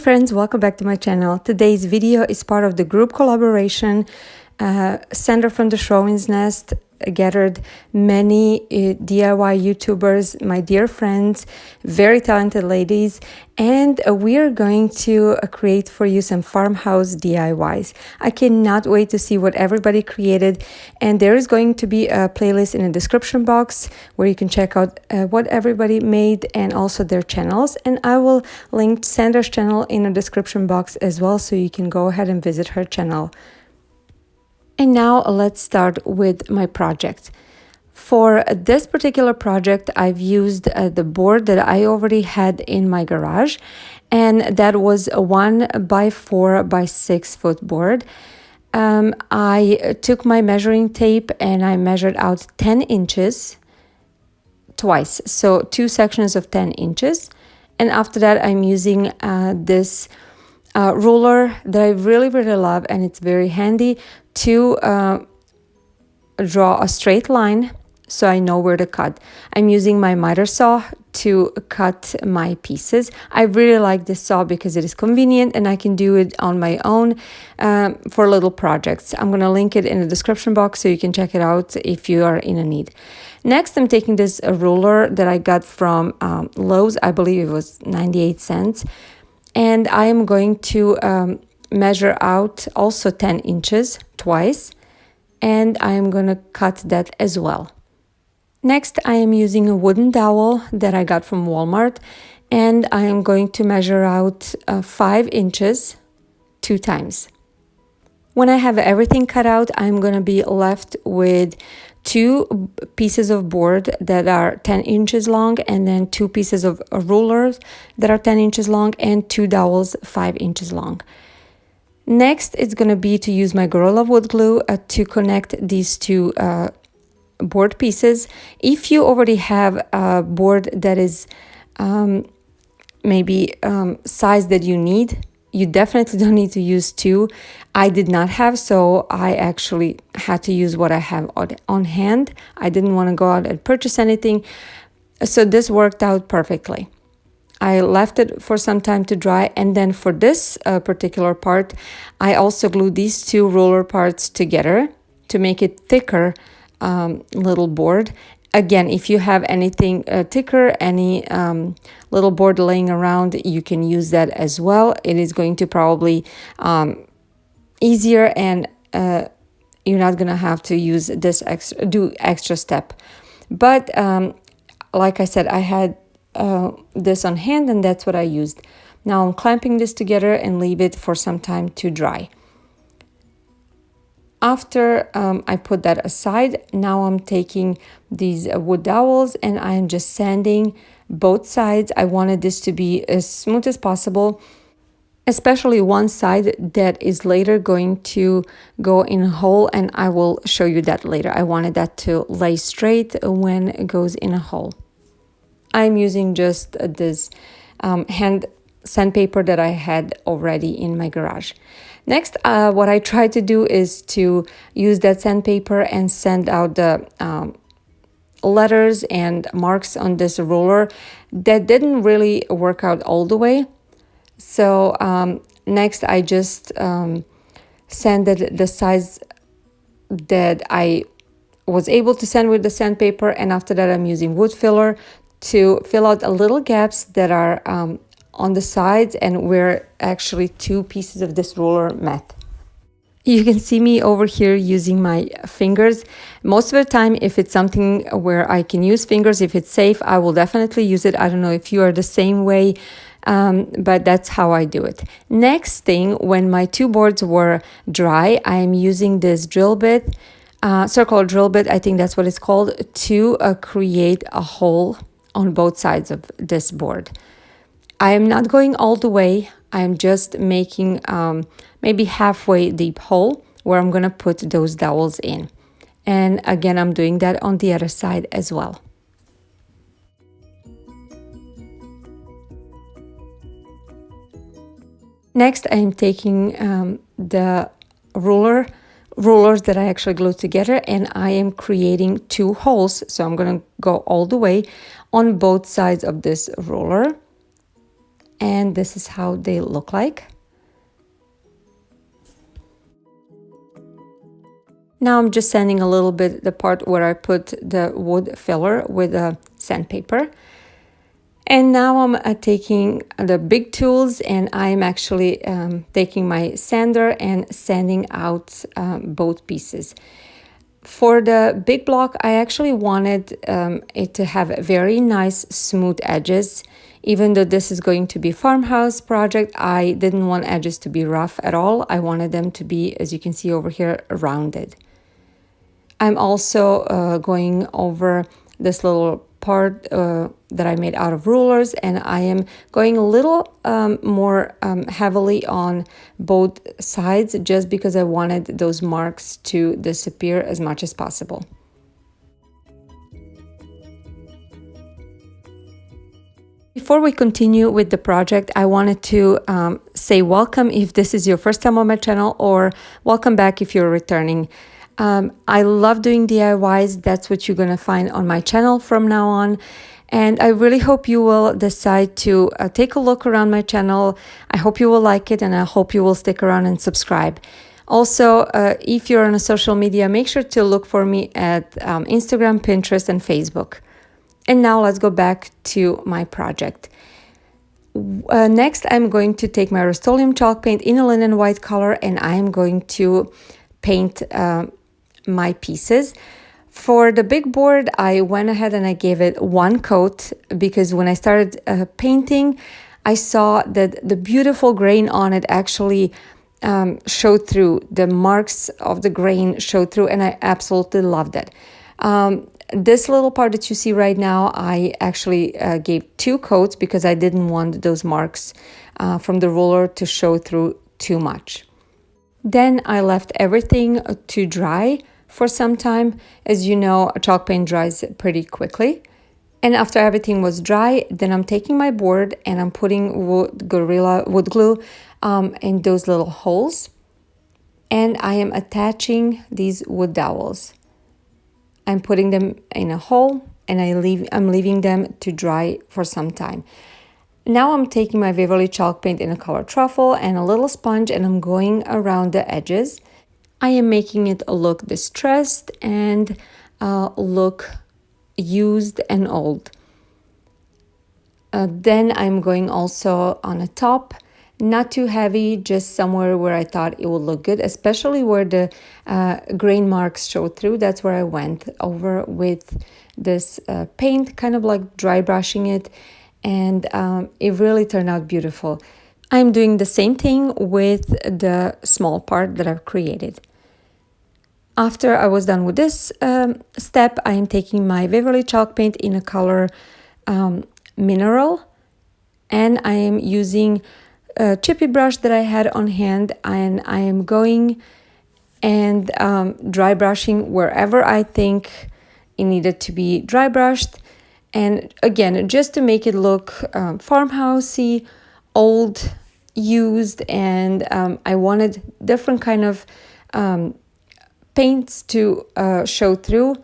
friends, welcome back to my channel. Today's video is part of the group collaboration. Sandra from the Shrowing's Nest gathered many DIY YouTubers, my dear friends, very talented ladies, and we are going to create for you some farmhouse DIYs. I cannot wait to see what everybody created, and there is going to be a playlist in the description box where you can check out what everybody made and also their channels, and I will link Sandra's channel in the description box as well, so you can go ahead and visit her channel. And now let's start with my project. For this particular project, I've used the board that I already had in my garage, and that was a 1x4 by 6 foot board. I took my measuring tape and I measured out 10 inches twice, so 2 sections of 10 inches. And after that, I'm using this ruler that I really love, and it's very handy to draw a straight line so I know where to cut. I'm using my miter saw to cut my pieces. I really like this saw because it is convenient and I can do it on my own for little projects. I'm going to link it in the description box so you can check it out if you are in a need. Next, I'm taking this ruler that I got from Lowe's. I believe it was 98 cents. And I am going to measure out also 10 inches twice, and I am going to cut that as well. Next, I am using a wooden dowel that I got from Walmart, and I am going to measure out 5 inches 2 times. When I have everything cut out, I'm going to be left with 2 pieces of board that are 10 inches long, and then 2 pieces of rulers that are 10 inches long, and 2 dowels 5 inches long. Next, it's going to be to use my Gorilla wood glue to connect these 2 board pieces. If you already have a board that is maybe size that you need, you definitely don't need to use 2. I did not have, so I actually had to use what I have on hand. I didn't want to go out and purchase anything, so this worked out perfectly. I left it for some time to dry, and then for this particular part, I also glued these 2 ruler parts together to make it thicker little board. Again, if you have anything thicker, any little board laying around, you can use that as well. It is going to probably easier, and you're not gonna have to use this extra step. But like I said, I had this on hand, and that's what I used. Now I'm clamping this together and leave it for some time to dry. After I put that aside, now I'm taking these wood dowels and I'm just sanding both sides. I wanted this to be as smooth as possible, especially one side that is later going to go in a hole, and I will show you that later. I wanted that to lay straight when it goes in a hole. I'm using just this hand sandpaper that I had already in my garage. Next, what I try to do is to use that sandpaper and sand out the letters and marks on this ruler. That didn't really work out all the way. So next, I just sanded the size that I was able to sand with the sandpaper, and after that, I'm using wood filler to fill out a little gaps that are on the sides and where actually 2 pieces of this ruler met. You can see me over here using my fingers. Most of the time, if it's something where I can use fingers, if it's safe, I will definitely use it. I don't know if you are the same way, but that's how I do it. Next thing, when my 2 boards were dry, I am using this drill bit, circular drill bit, I think that's what it's called, to create a hole on both sides of this board. I am not going all the way. I'm just making maybe halfway deep hole where I'm going to put those dowels in. And again, I'm doing that on the other side as well. Next, I am taking the rulers that I actually glued together, and I am creating 2 holes. So I'm going to go all the way on both sides of this ruler. and this is how they look like. Now I'm just sanding a little bit the part where I put the wood filler with a sandpaper. And now I'm taking the big tools, and I'm actually taking my sander and sanding out both pieces. For the big block, I actually wanted it to have very nice smooth edges. Even though this is going to be farmhouse project, I didn't want edges to be rough at all. I wanted them to be, as you can see over here, rounded. I'm also going over this little part that I made out of rulers, and I am going a little more heavily on both sides just because I wanted those marks to disappear as much as possible. Before we continue with the project, I wanted to say welcome if this is your first time on my channel, or welcome back if you're returning. I love doing DIYs. That's what you're going to find on my channel from now on. And I really hope you will decide to take a look around my channel. I hope you will like it, and I hope you will stick around and subscribe. Also, if you're on a social media, make sure to look for me at Instagram, Pinterest, and Facebook. And now let's go back to my project. Next, I'm going to take my rust-oleum chalk paint in a linen white color, and I'm going to paint my pieces. For the big board, I went ahead and I gave it one coat because when I started painting, I saw that the beautiful grain on it actually showed through. The marks of the grain showed through, and I absolutely loved it. This little part that you see right now, I actually gave two coats because I didn't want those marks from the ruler to show through too much. Then I left everything to dry for some time. As you know, chalk paint dries pretty quickly. And after everything was dry, then I'm taking my board and I'm putting Gorilla wood glue in those little holes. And I am attaching these wood dowels. I'm putting them in a hole, and I'm leaving them to dry for some time. Now I'm taking my Beverly chalk paint in a color truffle and a little sponge, and I'm going around the edges. I am making it look distressed and look used and old. Then I'm going also on the top, not too heavy, just somewhere where I thought it would look good, especially where the grain marks showed through. That's where I went over with this paint, kind of like dry brushing it, and it really turned out beautiful. I'm doing the same thing with the small part that I've created. After I was done with this step, I am taking my Beverly chalk paint in a color mineral, and I am using a chippy brush that I had on hand, and I am going and dry brushing wherever I think it needed to be dry brushed. And again, just to make it look farmhousey, old, used, and I wanted different kind of paints to show through.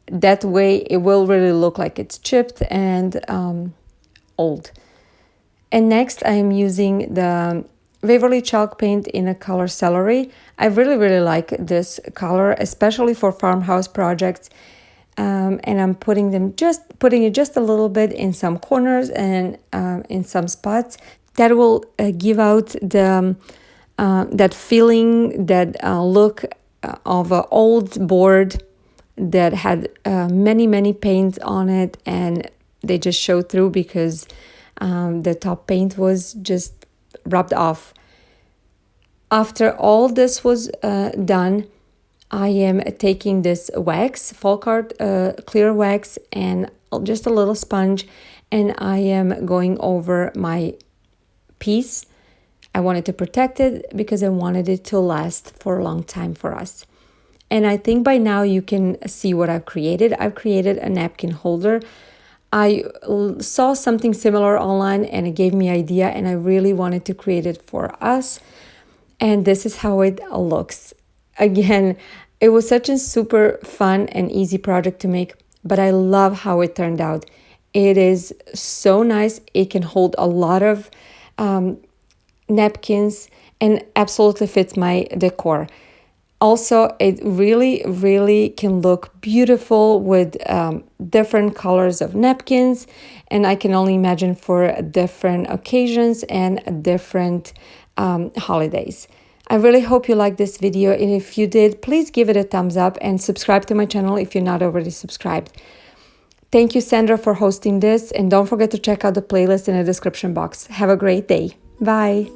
That way it will really look like it's chipped and old. And next I'm using the Beverly chalk paint in a color celery. I really like this color, especially for farmhouse projects. And I'm putting it just a little bit in some corners and in some spots. That will give out the that feeling, that look of an old board that had many paints on it, and they just showed through because the top paint was just rubbed off. After all this was done, I am taking this wax, folk art clear wax, and just a little sponge, and I am going over my piece. I wanted to protect it because I wanted it to last for a long time for us. And I think by now you can see what I've created. I've created a napkin holder. I saw something similar online and it gave me an idea, and I really wanted to create it for us. And this is how it looks. Again, it was such a super fun and easy project to make, but I love how it turned out. It is so nice. It can hold a lot of napkins and absolutely fits my decor. Also, it really can look beautiful with different colors of napkins, and I can only imagine for different occasions and different holidays. I really hope you liked this video, and if you did, please give it a thumbs up and subscribe to my channel if you're not already subscribed. Thank you, Sandra, for hosting this, and don't forget to check out the playlist in the description box. Have a great day. Bye.